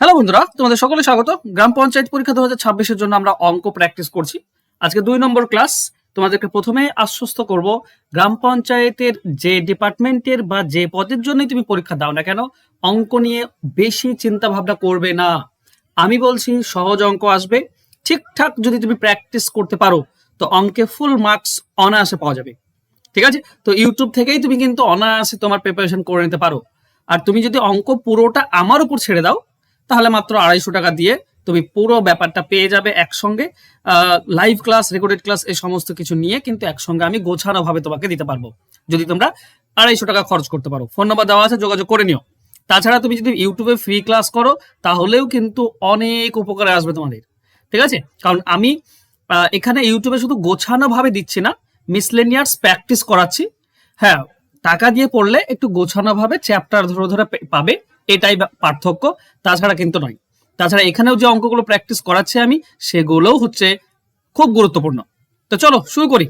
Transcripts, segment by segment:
Hello বন্ধুরা, তোমাদের সকলে স্বাগত। গ্রাম পঞ্চায়েত পরীক্ষা 2026-এর জন্য আমরা অঙ্ক প্র্যাকটিস করছি। আজকে 2 নম্বর ক্লাস। তোমাদেরকে প্রথমে আশ্বস্ত করব, গ্রাম পঞ্চায়েতের যে ডিপার্টমেন্টের বা যে পদের জন্যই তুমি পরীক্ষা দাও না কেন, অঙ্ক নিয়ে বেশি চিন্তা ভাবনা করবে না। আমি বলছি সহজ অঙ্ক আসবে। ঠিকঠাক যদি তুমি প্র্যাকটিস করতে পারো তো অঙ্কে ফুল মার্কস অনায়াসে পাওয়া যাবে। ঠিক আছে? তো ইউটিউব থেকেই তুমি কিন্তু অনায়াসে তোমার প্রিপারেশন করে নিতে পারো। আর তুমি যদি অঙ্ক পুরোটা আমার উপর ছেড়ে দাও তাহলে মাত্র 250 টাকা দিয়ে তুমি পুরো ব্যাপারটা পেয়ে যাবে একসঙ্গে। লাইভ ক্লাস, রেকর্ডেড ক্লাস, এই সমস্ত কিছু নিয়ে কিন্তু একসঙ্গে আমি গোছানো ভাবে তোমাকে দিতে পারবো, যদি তোমরা 250 টাকা খরচ করতে পারো। ফোন নাম্বার দেওয়া আছে, যোগাযোগ করে নিও। তাছাড়া তুমি যদি ইউটিউবে ফ্রি ক্লাস করো তাহলেও কিন্তু অনেক উপকারে আসবে তোমাদের। ঠিক আছে? কারণ আমি এখানে ইউটিউবে শুধু গোছানো ভাবে দিচ্ছি না, মিসলেনিয়াস প্র্যাকটিস করাচ্ছি। হ্যাঁ, টাকা দিয়ে পড়লে একটু গোছানো ভাবে চ্যাপ্টার ধরে ধরে পাবে, এটাই পার্থক্য, তাছাড়া কিন্তু নয়। তাছাড়া এখানেও যে অঙ্কগুলো প্র্যাকটিস করাচ্ছি আমি, সেগুলোও হচ্ছে খুব গুরুত্বপূর্ণ। তো চলো শুরু করি।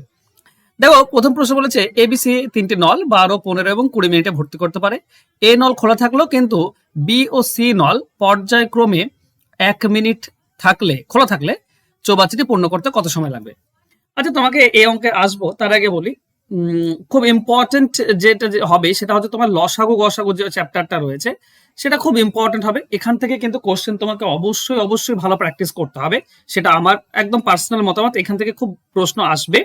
দেখো, প্রথম প্রশ্ন বলেছে এবিসি 3টি নল 12, 15 এবং 20 মিনিটে ভর্তি করতে পারে। এ নল খোলা থাকলো, কিন্তু বি ও সি নল পর্যায়ক্রমে 1 মিনিট খোলা থাকলে চৌবাচ্চাটি পূর্ণ করতে কত সময় লাগবে? আচ্ছা, তোমাকে এই অঙ্কে আসবো তার আগে বলি, খুব ইম্পর্টেন্ট যেটা হবে সেটা হচ্ছে তোমার লসাগু গসাগু যে চ্যাপ্টারটা রয়েছে, সেটা খুব ইম্পর্টেন্ট হবে। এখান থেকে কিন্তু কোশ্চেন তোমাকে অবশ্যই অবশ্যই ভালো প্র্যাকটিস করতে হবে, সেটা আমার একদম পার্সোনাল মতামত। এখান থেকে খুব প্রশ্ন আসবে।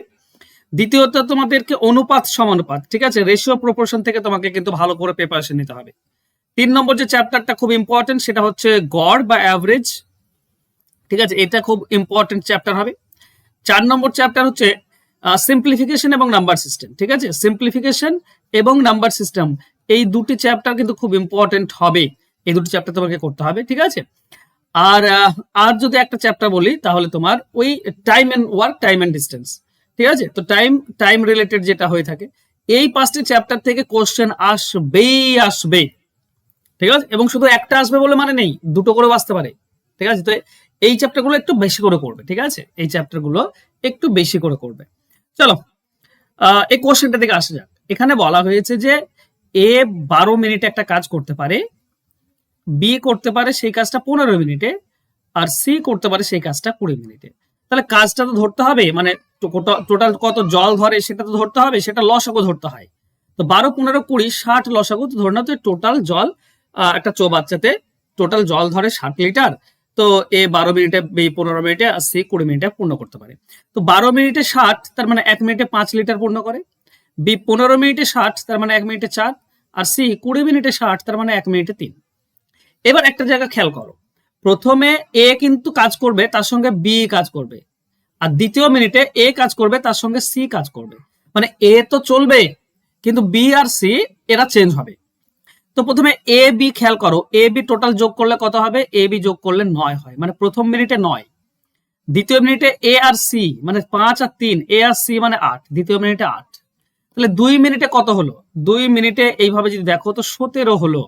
দ্বিতীয়ত, তোমাদেরকে অনুপাত সমানুপাত, ঠিক আছে, রেশিও প্রপোর্শন থেকে তোমাকে কিন্তু ভালো করে প্রিপারেশন নিতে হবে। 3 নম্বর যে চ্যাপ্টারটা খুব ইম্পর্টেন্ট সেটা হচ্ছে গড় বা অ্যাভারেজ। ঠিক আছে, এটা খুব ইম্পর্টেন্ট চ্যাপ্টার হবে। 4 নম্বর চ্যাপ্টার হচ্ছে সিম্পলিফিকেশন এবং নাম্বার সিস্টেম। ঠিক আছে, সিম্পলিফিকেশন এবং নাম্বার সিস্টেম, এই দুটি চ্যাপ্টার কিন্তু খুব ইম্পর্টেন্ট হবে। এই দুটি চ্যাপ্টার তোমাকে করতে হবে। ঠিক আছে, আর আর যদি একটা চ্যাপ্টার বলি তাহলে তোমার ওই time and work, time and distance. ঠিক আছে, তো টাইম রিলেটেড যেটা হয়ে থাকে, এই 5টি চ্যাপ্টার থেকে কোশ্চেন আসবেই আসবে। ঠিক আছে, এবং শুধু একটা আসবে বলে মানে নেই, দুটো করেও আসতে পারে। ঠিক আছে, তো এই চ্যাপ্টারগুলো একটু বেশি করে করবে। ঠিক আছে, এই চ্যাপ্টারগুলো একটু বেশি করে করবে। চলো, এই কোশ্চেনটা থেকে আসা যাক। এখানে বলা হয়েছে যে এ 12 মিনিটে একটা কাজ করতে পারে, বি করতে পারে সেই কাজটা 15 মিনিটে, আর সি করতে পারে সেই কাজটা 20 মিনিটে। তাহলে কাজটা তো ধরতে হবে, মানে টোটাল কত জল ধরে সেটা তো ধরতে হবে, সেটা লসাগু ধরতে হয়। তো 12, 15, 20, 60 লসাগু তো ধরে নাও তো টোটাল জল একটা চৌবাচ্চাতে টোটাল জল ধরে 60 লিটার। তো এ 12 মিনিটে, বি 15 মিনিটে, আর সি 20 মিনিটে পূর্ণ করতে পারে। তো 12 মিনিটে 60, তার মানে 1 মিনিটে 5 লিটার পূর্ণ করে। বি 15 মিনিটে 60, তার মানে 1 মিনিটে 4। আর সি 20 মিনিটে 60, তার মানে 1 মিনিটে 3। এবার একটা জায়গা খেয়াল করো, প্রথমে এ কিন্তু কাজ করবে, তার সঙ্গে বি কাজ করবে, আর দ্বিতীয় মিনিটে এ কাজ করবে, তার সঙ্গে সি কাজ করবে। মানে এ তো চলবে, কিন্তু বি আর সি এরা চেঞ্জ হবে। তো প্রথমে এ বি খেয়াল করো, এ বি টোটাল যোগ করলে কত হবে? এ বি যোগ করলে 9 হয়, মানে প্রথম মিনিটে 9। দ্বিতীয় মিনিটে এ আর সি মানে 5 আর 3, এ আর সি মানে 8, দ্বিতীয় মিনিটে 8। তাহলে 2 মিনিটে কত হলো? 2 মিনিটে এইভাবে যদি দেখো তো 17 হলো।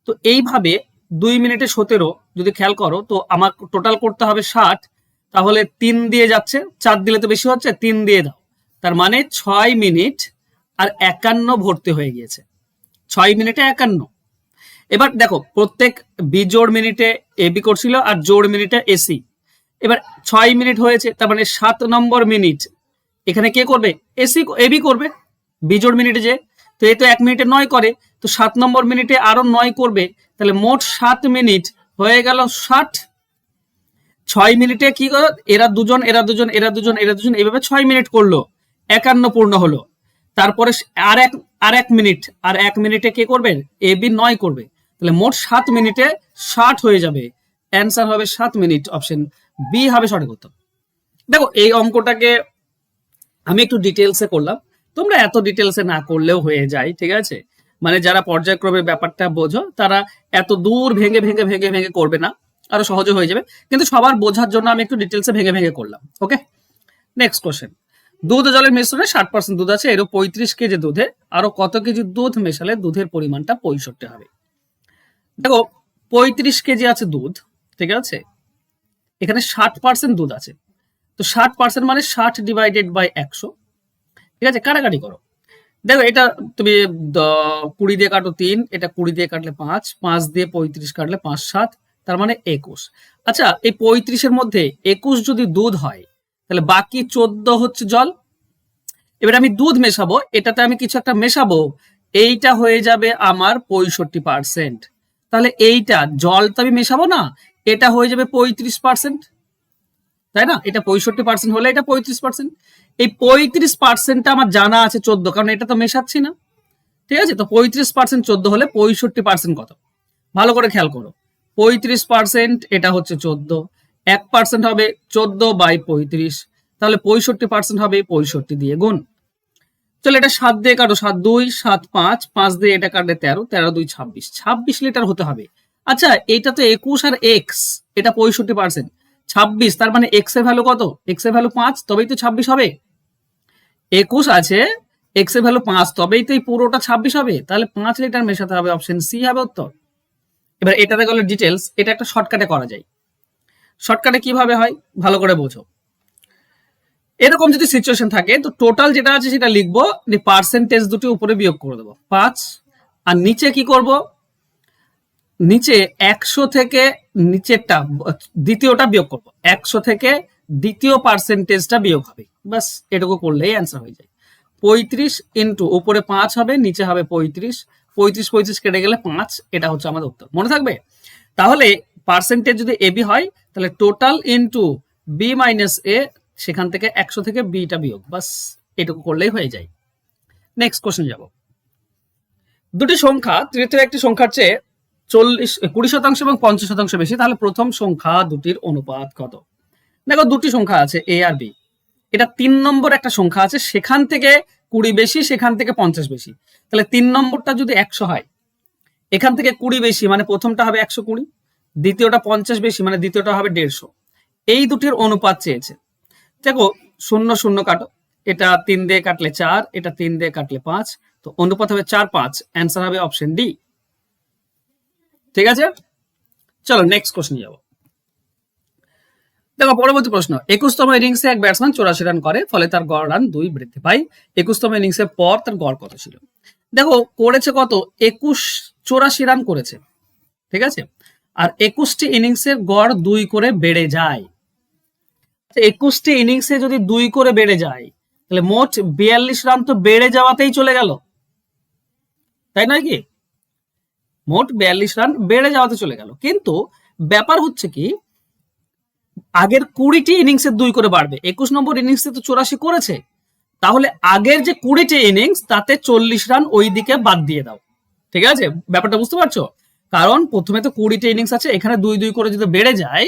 তো এইভাবে 2 মিনিটে 17 যদি খেয়াল করো, তো আমার টোটাল করতে হবে 60। তাহলে 3 দিয়ে যাচ্ছে, 4 দিলে তো বেশি হচ্ছে, 3 দিয়ে দাও। তার মানে 6 মিনিট আর 51 ভর্তি হয়ে গিয়েছে। 6 মিনিটে 51। এবার দেখো, প্রত্যেক বিজোড় মিনিটে এ বি করছিল আর জোড় মিনিটে এসি। এবার 6 মিনিট হয়েছে, তার মানে 7 নম্বর মিনিট এখানে কে করবে? এসি, এ বি করবে বিজোড় মিনিটে যে। তো এই তো 1 মিনিটে 9 করে, তো 7 নম্বর মিনিটে আরো 9 করবে, তাহলে মোট 7 মিনিট হয়ে গেল 60। 6 মিনিটে কি করো, এরা দুজন এরা দুজন এরা দুজন এরা দুজন এইভাবে 6 মিনিট করলো, 51 পূর্ণ হলো। তারপরে আর এক মিনিট, আর 1 মিনিটে কে করবে? এ বি 9 করবে, তাহলে মোট 7 মিনিটে 60 হয়ে যাবে। অ্যান্সার হবে 7 মিনিট, অপশন বি হবে সঠিক উত্তর। দেখো, এই অঙ্কটাকে আমি একটু ডিটেলসে করলাম, তোমরা এত ডিটেলসে না করলেও হয়ে যায়। ঠিক আছে, মানে যারা পর্যায়ক্রমে ব্যাপারটা বোঝো তারা এত দূর ভেঙে ভেঙে ভেঙে ভেঙে করবে না, আরো সহজে হয়ে যাবে। কিন্তু সবার বোঝার জন্য আমি একটু ডিটেলসে ভেঙে ভেঙে করলাম। ওকে, নেক্সট কোশ্চেন। দুধ ও জলের মিশ্রণে 60% দুধ আছে, এরও 35 কেজি দুধে আরো কত কেজি দুধ মেশালে দুধের পরিমাণটা 65 হবে? দেখো, 35 কেজি আছে দুধ, ঠিক আছে, এখানে 60% দুধ আছে। তো 60% মানে 60 ডিভাইডেড বাই 100। ঠিক আছে, কাটাকাটি করো। দেখো, এটা তুমি 20 দিয়ে কাটো 3, এটা 20 দিয়ে কাটলে 5, 5 দিয়ে 35 কাটলে 5 7, তার মানে 21। আচ্ছা, এই 35-এর মধ্যে 21 যদি দুধ হয় তাহলে বাকি 14 হচ্ছে জল। এবার আমি দুধ মেশাবো, এটাতে আমি কিছু একটা মেশাবো, এইটা হয়ে যাবে আমার 65%। তাহলে এইটা জল তো আমি মেশাবো না, এটা হয়ে যাবে 35%, তাই না? এটা 65% হলে এটা 35%। এই 35%টা আমার জানা আছে 14, কারণ এটা তো মেশাচ্ছি না। ঠিক আছে, তো 35% 14 হলে 65% কত? ভালো করে খেয়াল করো, 35% এটা হচ্ছে 14, 1% হবে 14/35, তাহলে 65% হবে 65 দিয়ে গুণ। চলো এটা 7 দিয়ে কাটো, 7 2 7 5, 5 দিয়ে এটা কাটলে 13, 13 2 26, 26 লিটার হতে হবে। আচ্ছা, এইটা তো 21 আর এক্স, এটা 65%, 26, তার মানে এক্স এর ভ্যালু কত? এক্স এর ভ্যালু 5, তবেই তো 26 হবে। 21 আছে, এক্স এর ভ্যালু 5, তবেই তো এই পুরোটা 26 হবে। তাহলে 5 লিটার মেশাতে হবে, অপশন সি হবে উত্তর। এবার এটাতে গেলে ডিটেলস, এটা একটা শর্টকাটে করা যায়। শর্টকাটে কিভাবে হয় ভালো করে বোঝো। এরকম যদি সিচুয়েশন থাকে তো টোটাল যেটা আছে সেটা লিখবো, পার্সেন্টেজ দুটি উপরে বিয়োগ করে দেবো 5, আর নিচে কি করব, নিচে 100 থেকে নিচেরটা দ্বিতীয়টা বিয়োগ করব, 100 থেকে দ্বিতীয় পার্সেন্টেজটা বিয়োগ হবে, বাস এটুকু করলেই অ্যান্সার হয়ে যায়। 35 ইন্টু উপরে 5 হবে, নিচে হবে 35, 35 কেটে গেলে 5, এটা হচ্ছে আমাদের উত্তর। মনে থাকবে? তাহলে পার্সেন্টেজ যদি এ বি হয় তাহলে টোটাল ইন্টু বি মাইনাস এ, সেখান থেকে 100 থেকে বিটা বিয়োগ, বাস এটুকু করলেই হয়ে যায়। নেক্সট কোশ্চেন যাব। দুটি সংখ্যা তৃতীয় একটি সংখ্যার চেয়ে 20% এবং 50% বেশি, তাহলে প্রথম সংখ্যা দুটির অনুপাত কত? দেখো, দুটি সংখ্যা আছে এ আর বি, এটা 3 নম্বর একটা সংখ্যা আছে, সেখান থেকে 20 বেশি, সেখান থেকে 50 বেশি। তাহলে 3 নম্বরটা যদি 100 হয়, এখান থেকে 20 বেশি মানে প্রথমটা হবে 120, দ্বিতীয়টা 50 বেশি মানে দ্বিতীয়টা হবে 150। এই দুটির অনুপাত চেয়েছে। দেখো, 0 0 কাটো, এটা 3 দিয়ে কাটলে 4, এটা 3 দিয়ে কাটলে 5, তো অনুপাত হবে 4 5, অ্যান্সার হবে অপশন ডি। ঠিক আছে, চলো নেক্সট কোশ্চেন যাব। দেখো পরবর্তী প্রশ্ন, 21তম ইনিংসে এক ব্যাটসম্যান 84 রান করে, ফলে তার গড় রান 2 বৃদ্ধি পায়। 21তম ইনিংসের পর তার গড় কত ছিল? দেখো, করেছে কত? 84 রান করেছে, ঠিক আছে, আর 21টি ইনিংসের গড় 2 করে বেড়ে যায়। 21টি ইনিংসে যদি 2 করে বেড়ে যায় তাহলে মোট 42 রান তো বেড়ে যাওয়াতেই চলে গেল, তাই নয় কি? মোট 42 রান বেড়ে যাওয়াতে চলে গেল, কিন্তু ব্যাপার হচ্ছে কি, আগের 20টি ইনিংসে 2 করে বাড়বে, 21 নম্বর ইনিংসে তো 84 করেছে, তাহলে আগের যে 20টি ইনিংস তাতে 40 রান ওই দিকে বাদ দিয়ে দাও। ঠিক আছে, ব্যাপারটা বুঝতে পারছো? কারণ প্রথমে তো 20টি ইনিংস আছে, এখানে 2 2 করে যদি বেড়ে যায়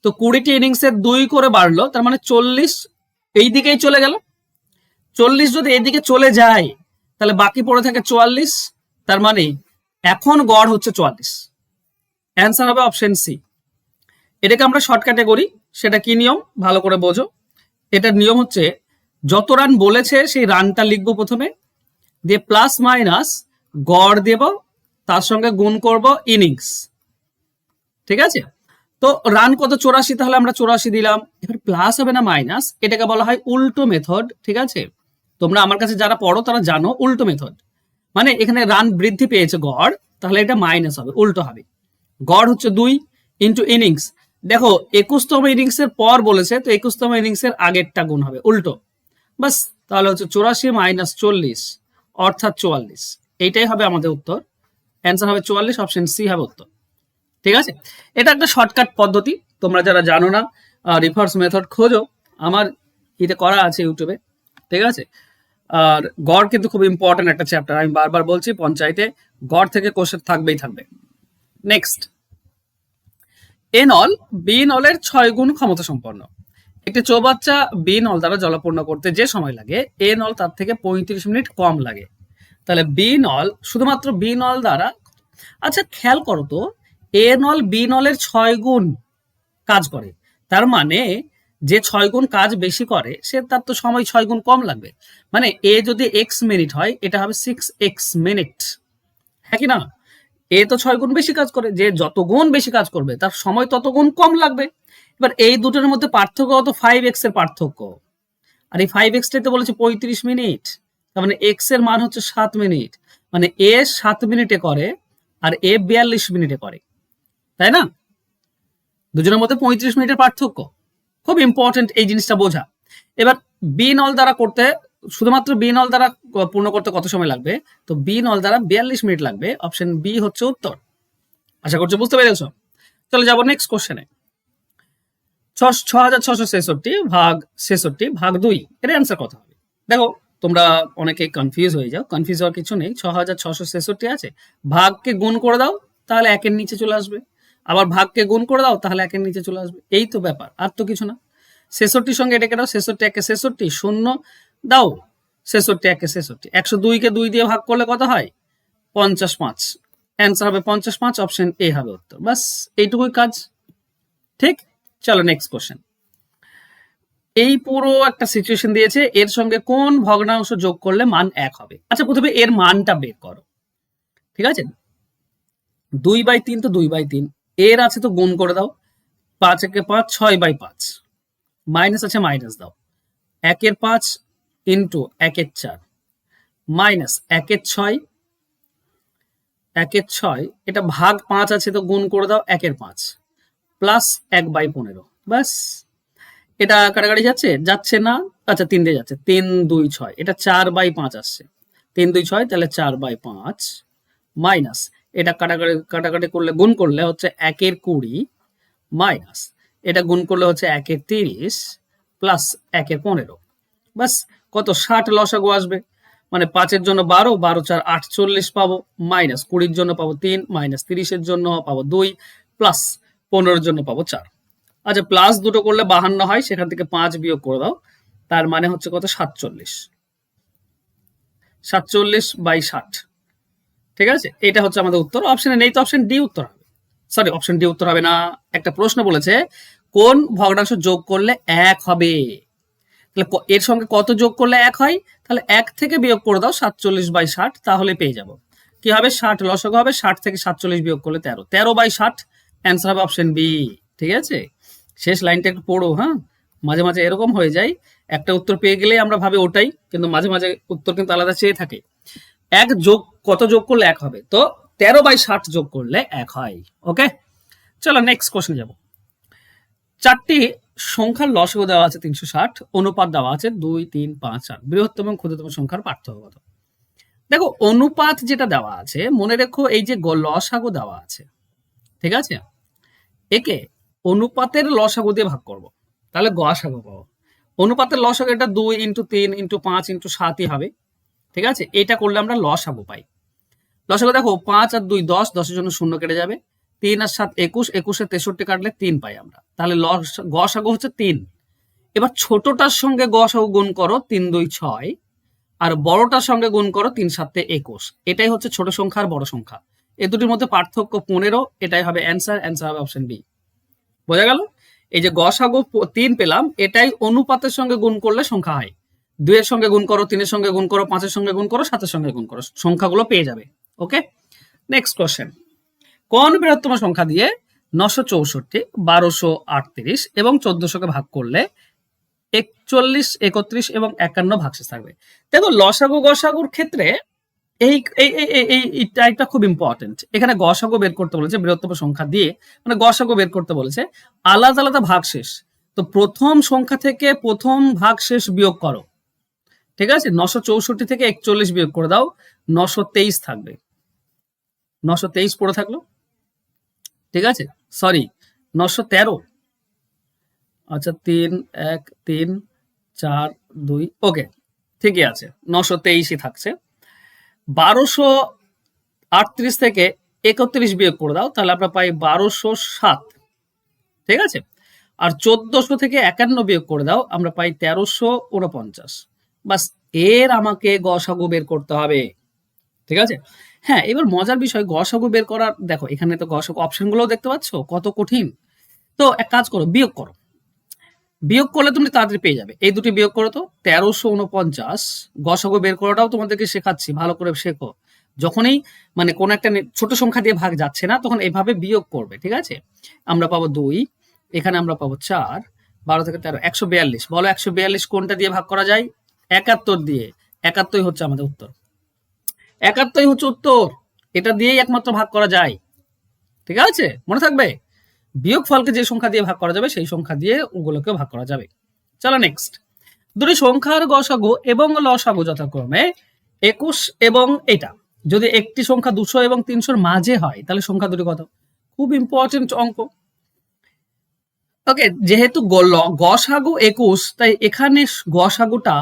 তো 20টি ইনিংসে 2 করে বাড়লো, তার মানে 40 এই দিকেই চলে গেল। 40 যদি এদিকে চলে যায় তাহলে বাকি পড়ে থাকে 44, তার মানে এখন গড় হচ্ছে 44, অ্যান্সার হবে অপশন সি। এটাকে আমরা শর্টকাটে করি, সেটা কি নিয়ম ভালো করে বোঝো। এটার নিয়ম হচ্ছে, যত রান বলেছে সেই রানটা লিখবো প্রথমে, দিয়ে প্লাস মাইনাস গড় দেব, তার সঙ্গে গুণ করব ইনিংস। ঠিক আছে, তো রান কত? 84, তাহলে আমরা 84 দিলাম। এবার প্লাস হবে না মাইনাস, এটাকে বলা হয় উল্টো মেথড। ঠিক আছে, তোমরা আমার কাছে যারা পড়ো তারা জানো উল্টো মেথড মানে, এখানে রান বৃদ্ধি পেয়েছে গড়, তাহলে এটা মাইনাস হবে, উল্টো হবে। গড় হচ্ছে 2 ইন্টু ইনিংস। দেখো, 21তম ইনিংসের পর বলেছে, তো 21তম ইনিংসের আগেরটা গুণ হবে, উল্টো, বাস। তাহলে হচ্ছে 84 মাইনাস 40 অর্থাৎ 44, এইটাই হবে আমাদের উত্তর। অ্যান্সার হবে 44, অপশন সি হবে উত্তর। ঠিক আছে, এটা একটা শর্টকাট পদ্ধতি, তোমরা যারা জানো না রিভার্স মেথড খোঁজো, আমার এটা করা আছে ইউটিউবে। ঠিক আছে, আর গড় কিন্তু খুব ইম্পর্টেন্ট একটা চ্যাপ্টার, আমি বারবার বলছি, পঞ্চায়েতে গড় থেকে কোশ্চেন থাকবেই থাকবে। নেক্সট, এ নল বি নলের 6 গুণ ক্ষমতা সম্পন্ন। একটি চৌবাচ্চা বি নল দ্বারা জলপূর্ণ করতে যে সময় লাগে, এ নল তার থেকে 35 মিনিট কম লাগে। তাহলে বি নল, শুধুমাত্র বি নল দ্বারা, আচ্ছা খেয়াল করো তো, এ নল বি নলের 6 গুণ কাজ করে, তার মানে যে 6 গুণ কাজ বেশি করে সে তার তো সময় 6 গুণ কম লাগবে। মানে এ যদি এক্স মিনিট হয়, এটা হবে 6x মিনিট, হ্যাঁ কি না? এ তো 6 গুণ বেশি কাজ করে, যে যত গুণ বেশি কাজ করবে তার সময় তত গুণ কম লাগবে। এবার এই দুটোর মধ্যে পার্থক্য কত? 5x এর পার্থক্য, আর এই 5x টাই তো বলেছে 35 মিনিট, তার মানে x এর মান হচ্ছে 7 মিনিট, মানে এ 7 মিনিটে করে আর এ 42 মিনিটে করে, তাই না? দুজনের মধ্যে 35 মিনিটের পার্থক্য। খুব ইম্পর্টেন্ট এই জিনিসটা বোঝা। এবার বি নল দ্বারা করতে, শুধুমাত্র বি নল দ্বারা পূর্ণ করতে কত সময় লাগবে? তো বি নল দ্বারা 42 মিনিট লাগবে। অপশন বি হচ্ছে উত্তর। আশা করছি বুঝতে পেরেছো। চলে যাবো নেক্সট কোশ্চেনে। 6666 ভাগ 66 ভাগ 2 এর অ্যান্সার কত হবে? দেখো তোমরা অনেকে কনফিউজ হয়ে যাও, কনফিউজ হওয়ার কিছু নেই। 6666 আছে, ভাগকে গুণ করে দাও তাহলে একের নিচে চলে আসবে, আবার ভাগকে গুণ করে দাও তাহলে একের নিচে চলে আসবে, এই তো ব্যাপার, আর তো কিছু না। 66 সঙ্গে এটাকে দাও, 66 একে 66, শূন্য দাও, 66 একে 66, 102 কে 2 দিয়ে ভাগ করলে কত হয়? 55। অ্যান্সার হবে 55, অপশন এ হবে উত্তর। বাস এইটুকুই কাজ, ঠিক। চলো নেক্সট কোশ্চেন। এই পুরো একটা সিচুয়েশন দিয়েছে, এর সঙ্গে কোন ভগ্নাংশ যোগ করলে মান 1 হবে? আচ্ছা প্রথমে এর মানটা বের করো, ঠিক আছে। 2/3 তো 2/3, এর আছে তো গুণ করে দাও, 5 একে 5, 6/5, মাইনাস আছে মাইনাস দাও, 1 এর 5 ইন্টু 1 এর 4 মাইনাস 1 এর 6, 1 এর 6, এটা ভাগ 5 আছে তো গুণ করে দাও 1 এর 5 প্লাস 1/15। বাস, এটা কাটাকাটি যাচ্ছে, যাচ্ছে না, আচ্ছা 3 দিয়ে যাচ্ছে, 3 2 6, এটা 4/5 আসছে, 3 2 6, তাহলে 4/5 মাইনাস এটা কাটাকাটি কাটাকাটি করলে গুণ করলে হচ্ছে 1 এর 20 মাইনাস এটা গুণ করলে হচ্ছে 1 এর 30 প্লাস 1 এর 15। বাস, কত? 60 লসাগু আসবে, মানে 5 এর জন্য 12, 12 4 48 পাবো, মাইনাস 20 এর জন্য পাবো 3, মাইনাস 30 এর জন্য পাবো 2, প্লাস 15 এর জন্য পাবো 4। আচ্ছা প্লাস দুটো করলে 52 হয়, সেখান থেকে 5 বিয়োগ করে দাও, তার মানে হচ্ছে কত? 47, 47/60, ঠিক আছে। এটা হচ্ছে আমাদের উত্তর। অপশনে নেই তো অপশন ডি উত্তর হবে, সরি অপশন ডি উত্তর হবে না। একটা প্রশ্ন বলেছে কোন ভগ্নাংশ যোগ করলে 1 হবে, তাহলে এর সঙ্গে কত যোগ করলে 1 হয়? তাহলে 1 থেকে বিয়োগ করে দাও 47/60, তাহলে পেয়ে যাব কি হবে? 60 লসাগু হবে, 60 থেকে 47 বিয়োগ করলে 13, 13/60, অ্যান্সার হবে অপশন বি, ঠিক আছে। শেষ লাইনটা একটু পড়ো, হ্যাঁ, মাঝে মাঝে এরকম হয়ে যায়, একটা উত্তর পেয়ে গেলেই আমরা ভাবি ওটাই, কিন্তু মাঝে মাঝে উত্তর কিন্তু আলাদা চেয়ে থাকে। 1 যোগ কত যোগ করলে 1 হবে? তো 13/60 যোগ করলে 1 হয়। ওকে, চলো নেক্সট কোশ্চেন যাব। 4টি সংখ্যার লসাগু দেওয়া আছে 360, অনুপাত দেওয়া আছে 2 3 5 8, বৃহত্তম এবং ক্ষুদ্রতম সংখ্যার পার্থক্য কত? দেখো অনুপাত যেটা দেওয়া আছে, মনে রেখো এই যে লসাগু দেওয়া আছে, ঠিক আছে, একে অনুপাতের লসাগু দিয়ে ভাগ করব, তাহলে গসাগু পাবো। অনুপাতের লসাগু এটা 2 ইন্টু 3 ইন্টু 5 ইন্টু 7ই হবে, ঠিক আছে। এটা করলে আমরা লসাগু পাই। লসাগু দেখো 5 আর 2 10, 10 এর জন্য 0 কেটে যাবে, 3 আর 7 21, 21 এর 63 কাটলে 3 পাই আমরা, তাহলে গসাগু হচ্ছে 3। এবার ছোটটার সঙ্গে গসাগু গুণ করো, 3 2 6, আর বড়টার সঙ্গে গুণ করো 3 7 21, এটাই হচ্ছে ছোট সংখ্যা আর বড় সংখ্যা, এই দুটির মধ্যে পার্থক্য 15, এটাই হবে অ্যান্সার, অ্যান্সার হবে অপশন বি। বোঝা গেল? এই যে গসাগু 3 পেলাম, এটাই অনুপাতের সঙ্গে গুণ করলে সংখ্যা হয়। 2 এর সঙ্গে গুণ করো, 3 এর সঙ্গে গুণ করো, 5 এর সঙ্গে গুণ করো, 7 এর সঙ্গে গুণ করো, সংখ্যাগুলো পেয়ে যাবে। ওকে, নেক্সট কোশ্চেন। কোন বৃহত্তম সংখ্যা দিয়ে 964, 1238 এবং 1400 ভাগ করলে 41, 31 এবং 51 ভাগশেষ থাকবে? দেখো লসাগু গসাগুর ক্ষেত্রে এই এই টাইপটা খুব ইম্পর্টেন্ট। এখানে গসাগু বের করতে বলেছে বৃহত্তম সংখ্যা দিয়ে, মানে গসাগু বের করতে বলেছে, আলাদা আলাদা ভাগশেষ। তো প্রথম সংখ্যা থেকে প্রথম ভাগশেষ বিয়োগ করো, ঠিক আছে। 964 থেকে 41 বিয়োগ করে দাও, 923 থাকবে, 923 পড়ে থাকলো, ঠিক আছে, সরি 913, আচ্ছা 3 1 3 4 2, ওকে ঠিকই আছে, 923ই থাকছে। 1238 থেকে 31 বিয়োগ করে দাও, তাহলে আমরা পাই 1207, ঠিক আছে। আর 1400 থেকে 51 বিয়োগ করে দাও, আমরা পাই 1349। বাস, এর আমাকে গসাগু বের করতে হবে, ঠিক আছে। হ্যাঁ, এবার মজার বিষয় গসাগু বের করার, দেখো এখানে তো গসাগু অপশনগুলো দেখতে পাচ্ছ কত কঠিন। তো এক কাজ করো, বিয়োগ করো, বিয়োগ করলে তুমি তাড়াতাড়ি পেয়ে যাবে। এই দুটি বিয়োগ করো তো, 1349, গসাগু বের করাটাও তোমাদেরকে শেখাচ্ছি, ভালো করে শেখো। যখনই মানে কোন একটা ছোট সংখ্যা দিয়ে ভাগ যাচ্ছে না, তখন এইভাবে বিয়োগ করবে, ঠিক আছে। আমরা পাবো 2, এখানে আমরা পাবো 4, 12 থেকে 13, 142। বলো 142 কোনটা দিয়ে ভাগ করা যায়? 71 দিয়ে। 71 হচ্ছে আমাদের উত্তর, 71 হচ্ছে উত্তর, এটা দিয়েই একমাত্র ভাগ করা যায়, ঠিক আছে, মনে থাকবে। বিয়োগফলকে যে সংখ্যা দিয়ে ভাগ করা যাবে সেই সংখ্যা দিয়ে ওগুলোকে ভাগ করা যাবে। চলো নেক্সট, দুটি সংখ্যার গসাগু এবং লসাগু যথাক্রমে 21 এবং এটা, যদি একটি সংখ্যা 200 এবং 300 মাঝে হয় তাহলে সংখ্যা দুটি কত? খুব ইম্পর্টেন্ট অঙ্ক। ওকে, যেহেতু গসাগু 21, তাই এখানে গসাগুটা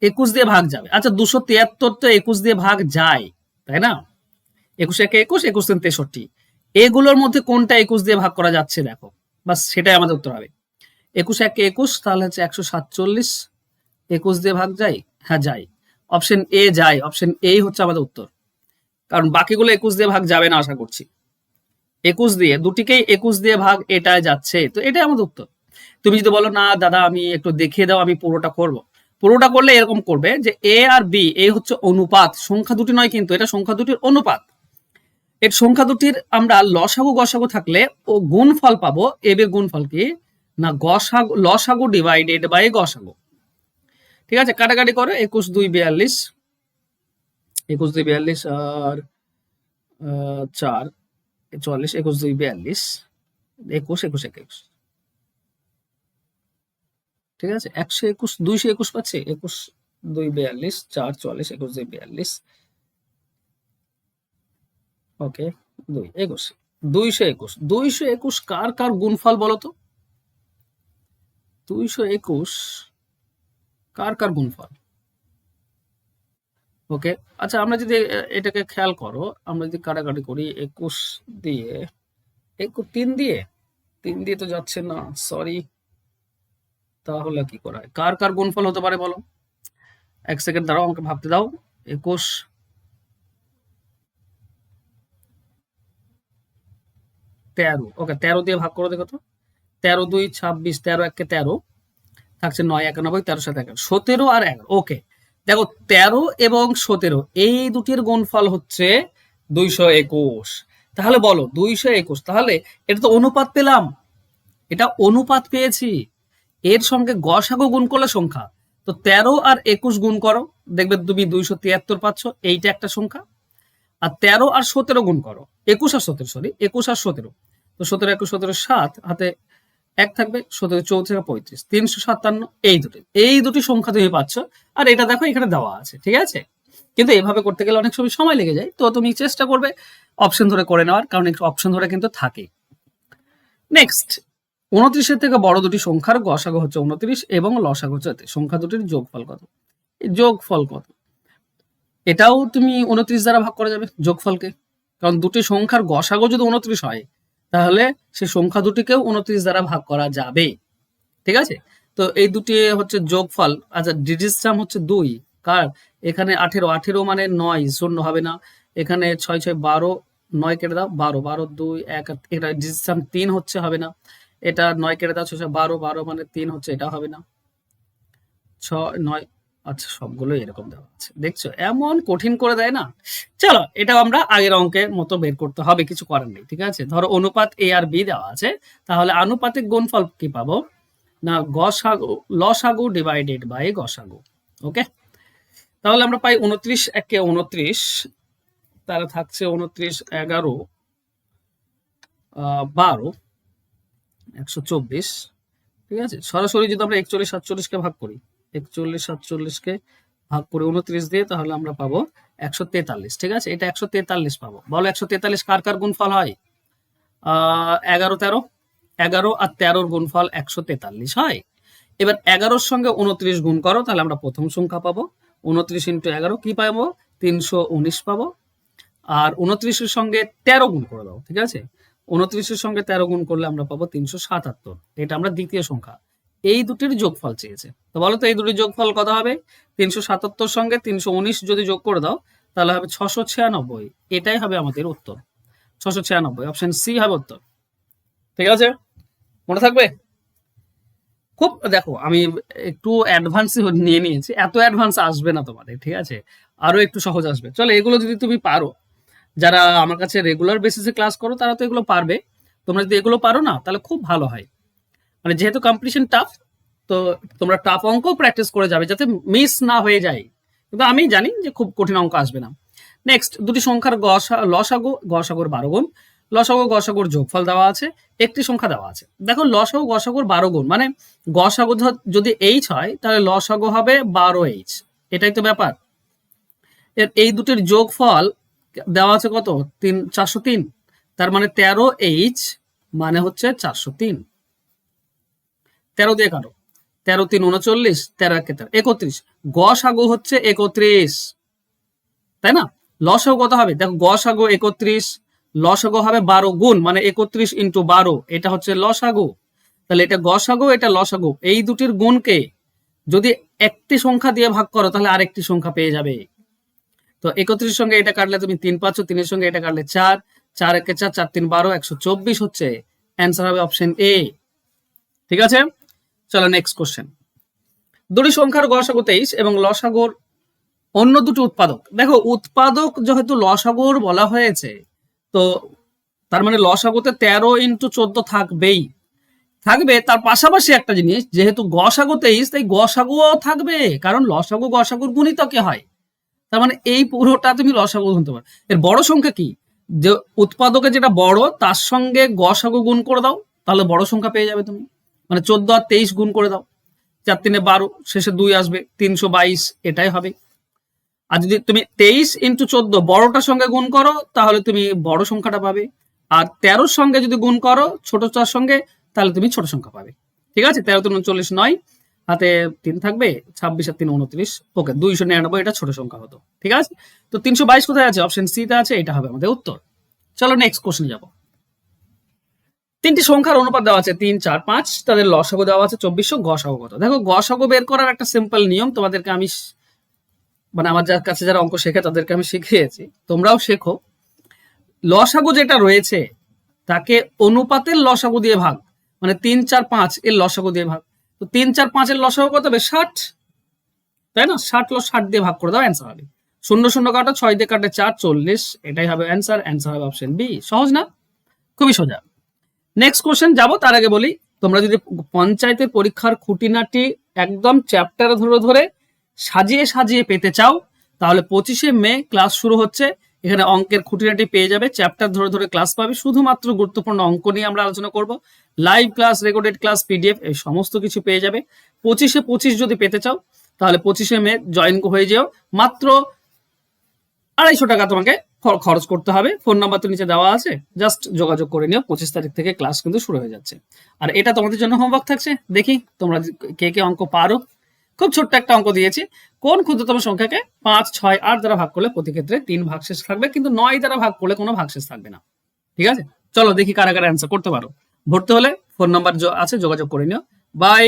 21 দিয়ে ভাগ যাবে। আচ্ছা, 273 তো 21 দিয়ে ভাগ যায়, তাই না? 21 একে 21, 21 3 63, এগুলোর মধ্যে কোনটা 21 দিয়ে ভাগ করা যাচ্ছে দেখো, বাস সেটাই আমাদের উত্তর হবে। 21 একে 21, তাহলে হচ্ছে 147, 21 দিয়ে ভাগ যায়, হ্যাঁ যায়, অপশন এ যায়, অপশন এ হচ্ছে আমাদের উত্তর, কারণ বাকিগুলো 21 দিয়ে ভাগ যাবে না আশা করছি। 21 দিয়ে, দুটিকেই 21 দিয়ে ভাগ এটাই যাচ্ছে, তো এটাই আমাদের উত্তর। তুমি যদি বলো না দাদা আমি একটু দেখিয়ে দাও, আমি পুরোটা করব, পুরোটা করলে এরকম করবে যে এ আর বি, এ হচ্ছে অনুপাত, সংখ্যা দুটি নয় কিন্তু, এটা সংখ্যা দুটির অনুপাত। এর সংখ্যা দুটির আমরা লসাগু গসাগু থাকলে ও গুণফল পাবো। এ বি গুণফল কি না, গসাগু লসাগু ডিভাইডেড বাই গসাগু। ঠিক আছে, কাটাকাটি করো, 21 2 42, 21 2 42 আর 4 44, 21 2 42, 21 21 21, ঠিক আছে, 121 221 পাচ্ছে, 21 2 42 4 44, 21 2 42, ওকে 2 21, 221 221 কার কার গুণফল বলো তো? 221 কার কার গুণফল? ওকে, আচ্ছা আমরা যদি এটাকে খেয়াল করো, আমরা যদি কাটাকাটি করি 21 দিয়ে 3 দিয়ে, 3 দিয়ে তো যাচ্ছে না, সরি, তাহলে কি করা হয়? কার কার গুণফল হতে পারে বলো? এক সেকেন্ড দাঁড়াও, আমাকে ভাবতে দাও। 21 13, ওকে 13 দিয়ে ভাগ করো দেখো তো, 13 2 26, 13 1 13, থাকছে 9 91, 13 7 11, 17 আর 11। ওকে, দেখো 13 এবং 17 এই দুটির গুণফল হচ্ছে 221। তাহলে বলো 221, তাহলে এটা তো অনুপাত পেলাম, এটা অনুপাত পেয়েছি, এর সঙ্গে গসাগু গুণ করলে সংখ্যা, তো 13 আর 21 গুণ করো, দেখবে তুমি 273 পাচ্ছ, এইটা একটা সংখ্যা। আর 13 আর 17 গুণ করো, 21 আর 17, সরি 21 আর 17, তো 17 21 17 7, হাতে 1 থাকবে, 17 34 35, 357, এই দুটি সংখ্যা তুমি পাচ্ছ। আর এটা দেখো এখানে দেওয়া আছে, ঠিক আছে, কিন্তু এভাবে করতে গেলে অনেক সময় লেগে যায়, তো তুমি চেষ্টা করবে অপশন ধরে করে নেওয়ার, কারণ একটু অপশন ধরে কিন্তু থাকে। নেক্সট, 29 থেকে বড় দুটি সংখ্যার গসাগু হচ্ছে 29 এবং লসাগু হচ্ছে 33, সংখ্যা দুটির যোগফল কত? যোগফল কত? এটাও তুমি 29 দ্বারা ভাগ করা যাবে যোগফলকে, কারণ দুটি সংখ্যার গসাগু যদি 29 হয় তাহলে সেই সংখ্যা দুটিকেও 29 দ্বারা ভাগ করা যাবে, ঠিক আছে। তো এই দুটি হচ্ছে যোগফল। আচ্ছা, ডিজিট টার্ম হচ্ছে 2, কার এখানে 18, 18 মানে 9, শূন্য হবে না, এখানে 6 6 12, 9 কেটে দাও, 12 12 2 1, এটা ডিজিট টার্ম 3 হচ্ছে, হবে না, এটা 9 কেটে দাও, 6 12 12 মানে 3 হচ্ছে, এটা হবে না, 6 9, আচ্ছা সবগুলো এরকম দেওয়া আছে, দেখছো এমন কঠিন করে দেয় না। চলো এটাও আমরা আগের অঙ্কের মতো বের করতে হবে, কিছু করার নেই, ঠিক আছে। ধরো অনুপাত এ আর বি দেওয়া আছে, তাহলে আনুপাতিক গুণফল কি পাবো না, গসাগু লসাগু ডিভাইডেড বাই গসাগু। ওকে, তাহলে আমরা পাই 29 একে 29, তাহলে থাকছে 29 11 12 124, ঠিক আছে। সরাসরি যদি আমরা 41 47 কে ভাগ করি, 41 47 কে ভাগ করে 29 দিয়ে, তাহলে আমরা পাবো 143, ঠিক আছে, এটা 143 পাবো। বলো 143 কার কার গুণফল হয়? 11 13, 11 আর 13 গুণফল 143 হয়। এবার 11-র সঙ্গে 29 গুণ করো, তাহলে আমরা প্রথম সংখ্যা পাবো, 29 ইন্টু 11 কি পাবো? 319 পাবো। আর 29-এর সঙ্গে 13 গুণ করে দাও, ঠিক আছে, 29-এর সঙ্গে 13 গুণ করলে আমরা পাবো 377, এটা আমরা দ্বিতীয় সংখ্যা। এই দুটির যোগফল চেয়েছে, তো বলো তো এই দুটির যোগফল কত হবে? 377 সঙ্গে 319 যদি যোগ করে দাও তাহলে হবে 696, এটাই হবে আমাদের উত্তর, 696, অপশন সি হবে উত্তর, ঠিক আছে, মনে থাকবে। খুব দেখো আমি একটু অ্যাডভান্স নিয়ে নিয়েছি, এত অ্যাডভান্স আসবে না তোমাদের, ঠিক আছে, আরো একটু সহজ আসবে। চলো এগুলো যদি তুমি পারো, যারা আমার কাছে রেগুলার বেসিসে ক্লাস করো তারা তো এগুলো পারবে, তোমরা যদি এগুলো পারো না তাহলে খুব ভালো হয়, মানে যেহেতু কম্পিটিশন টাফ, তো তোমরা টাফ অঙ্ক প্র্যাকটিস করে যাবে যাতে মিস না হয়ে যায়, কিন্তু আমি জানি যে খুব কঠিন অঙ্ক আসবে না। নেক্সট, দুটি সংখ্যার লসাগু, গসাগুর 12 গুণ, লসাগু গসাগুর যোগফল দেওয়া আছে, একটি সংখ্যা দেওয়া আছে। দেখো লসাগু গসাগুর 12 গুণ মানে গসাগু যদি এইচ হয় তাহলে লসাগু হবে 12h, এটাই তো ব্যাপার। এই দুটির যোগফল দেওয়া আছে কত, 403, তার মানে 13h মানে হচ্ছে 403। 13 দিয়ে কাটো, 13 3 39, 13 31, গসাগু হচ্ছে 31, তাই না? লসাগু কত হবে, দেখো গসাগু 31, লসাগু হবে 12 গুণ মানে 31 ইন্টু 12, এটা হচ্ছে লসাগু। তাহলে এটা গসাগু, এটা লসাগু, এই দুটির গুণকে যদি একটি সংখ্যা দিয়ে ভাগ করো তাহলে আরেকটি সংখ্যা পেয়ে যাবে। তো 31 সঙ্গে এটা কাটলে তুমি 3 পাচ্ছ, 3 সঙ্গে এটা কাটলে 4, 4 একে 4, 4 3 12, 124 হচ্ছে। অ্যান্সার হবে অপশন এ। ঠিক আছে, চলো নেক্সট কোশ্চেন। দুটি সংখ্যার গসাগু 23 এবং লসাগুর অন্য দুটি উৎপাদক। দেখো উৎপাদক যেহেতু লসাগুর বলা হয়েছে, তো তার মানে লসাগুতে 13 ইন্টু 14 থাকবেই, থাকবে। তার পাশাপাশি একটা জিনিস, যেহেতু গসাগু 23 তাই গসাগুও থাকবে, কারণ লসাগু গসাগুর গুণিতকে হয়। তার মানে এই পুরোটা তুমি লসাগু গুনতে পারো। এর বড় সংখ্যা কি, যে উৎপাদকে যেটা বড় তার সঙ্গে গসাগু গুণ করে দাও, তাহলে বড় সংখ্যা পেয়ে যাবে তুমি। মানে 14 আর 23 গুণ করে দাও, 4 3 12, শেষে 2 আসবে, 322, এটাই হবে। আর যদি তুমি 23 ইন্টু 14 বড়টার সঙ্গে গুণ করো তাহলে তুমি বড় সংখ্যাটা পাবে, আর 13 সঙ্গে যদি গুণ করো ছোটটার সঙ্গে তাহলে তুমি ছোট সংখ্যা পাবে। ঠিক আছে, 13 3 39, 9 হাতে 3 থাকবে, 26 আর 3 29, ওকে 299, এটা ছোট সংখ্যা হতো। ঠিক আছে, তো 322 কোথায় আছে, অপশন সি তে আছে, এটা হবে আমাদের উত্তর। চলো নেক্সট কোশ্চেনে যাব। তিনটি সংখ্যার অনুপাত দেওয়া আছে 3 4 5, তাদের লসাগু দেওয়া আছে 2400, গসাগু কত। দেখো গসাগু বের করার একটা সিম্পল নিয়ম তোমাদেরকে আমি, মানে আমার কাছে যারা অঙ্ক শেখে তাদেরকে আমি শিখিয়েছি, তোমরাও শেখো। লসাগু যেটা রয়েছে তাকে অনুপাতের লসাগু দিয়ে ভাগ, মানে 3 4 5 এর লসাগু দিয়ে ভাগ। তো 3 4 5 এর লসাগু কত হবে, 60, তাই না? 60 দিয়ে ভাগ করে দাও, অ্যান্সার হবে। 0 0 কাটো, 6 দিয়ে কাটে 4, 40, এটাই হবে অ্যান্সার। অ্যান্সার হবে অপশন বি। সহজ না? খুবই সোজা। নেক্সট কোশ্চেন যাব, তার আগে বলি, তোমরা যদি পঞ্চায়েতের পরীক্ষার খুঁটিনাটি একদম চ্যাপ্টার ধরে ধরে সাজিয়ে সাজিয়ে পেতে চাও তাহলে 25শে মে ক্লাস শুরু হচ্ছে। এখানে অঙ্কের খুঁটিনাটি পেয়ে যাবে, চ্যাপ্টার ধরে ধরে ক্লাস পাবে, শুধুমাত্র গুরুত্বপূর্ণ অঙ্ক নিয়ে আমরা আলোচনা করব। Live class, recorded class, PDF, এই সমস্ত কিছু পেয়ে যাবে। 25শে 25 যদি পেতে চাও তাহলে 25শে মে জয়েন হয়ে যেও। মাত্র 250 টাকা তোমাকে খরচ করতে হবে। ফোন নাম্বার তো নিচে দেওয়া আছে, জাস্ট যোগাযোগ করে নিও। 25 তারিখ থেকে ক্লাস কিন্তু শুরু হয়ে যাচ্ছে। আর এটা তোমাদের জন্য হোমওয়ার্ক থাকছে, দেখি তোমরা কে কে অঙ্ক পারো। খুব ছোট্ট একটা অঙ্ক দিয়েছি, কোন ক্ষুদ্রতম সংখ্যাকে 5 6 8 দ্বারা ভাগ করলে প্রতি ক্ষেত্রে 3 ভাগশেষ থাকবে, কিন্তু 9 দ্বারা ভাগ করলে কোনো ভাগশেষ থাকবে না। ঠিক আছে, চলো দেখি কারা কারা অ্যান্সার করতে পারো। ভর্তি হলে ফোন নাম্বার আছে, যোগাযোগ করে নিও। বাই।